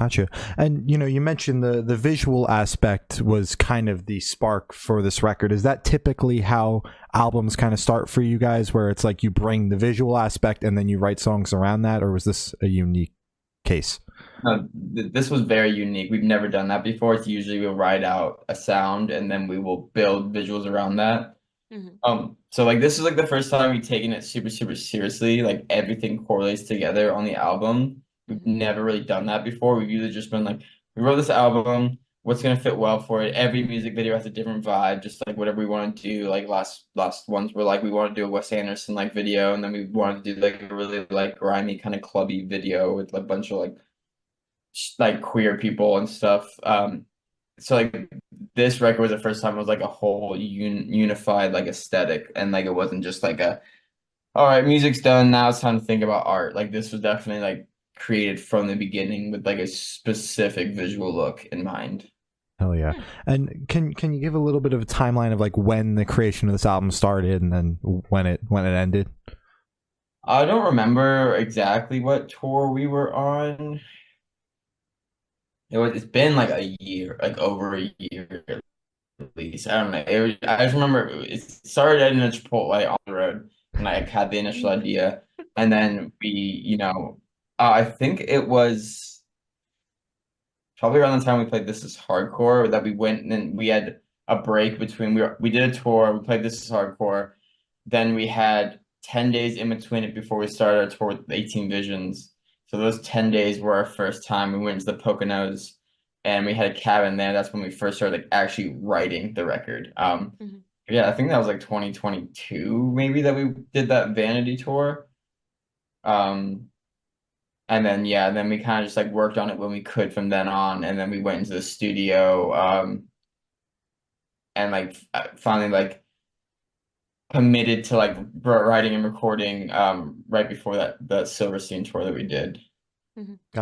Gotcha. And you mentioned the visual aspect was kind of the spark for this record. Is that typically how albums kind of start for you guys, where it's like you bring the visual aspect and then you write songs around that, or was this a unique case? No, this was very unique. We've never done that before. It's usually we'll write out a sound and then we will build visuals around that. Hmm. So like this is like the first time we've taken it super, super seriously. Like everything correlates together on the album. We've Hmm. never really done that before. We've usually just been like, we wrote this album, what's gonna fit well for it? Every music video has a different vibe, just like whatever we want to do. Like last ones were like we want to do a Wes Anderson like video, and then we wanted to do like a really like grimy kind of clubby video with a bunch of like queer people and stuff. So like this record was the first time it was like a whole unified like aesthetic, and like it wasn't just like a all right, music's done, now it's time to think about art. Like this was definitely like created from the beginning with like a specific visual look in mind. Hell yeah. And can you give a little bit of a timeline of like when the creation of this album started and then when it ended? I don't remember exactly what tour we were on. It's been like a year, like over a year at least. I don't know. I just remember it started in a Chipotle on the road, and I had the initial idea, and then I think it was probably around the time we played This Is Hardcore that we went and then we had a break between we did a tour, we played This Is Hardcore, then we had 10 days in between it before we started our tour with 18 Visions. So those 10 days were our first time. We went to the Poconos and we had a cabin there. That's when we first started like actually writing the record. Hmm. Yeah, I think that was like 2022 maybe that we did that Vanity tour. Um, and then yeah, then we kind of just like worked on it when we could from then on, and then we went into the studio and like finally like committed to like writing and recording right before that the Silverstein tour that we did. Hmm. Gotcha.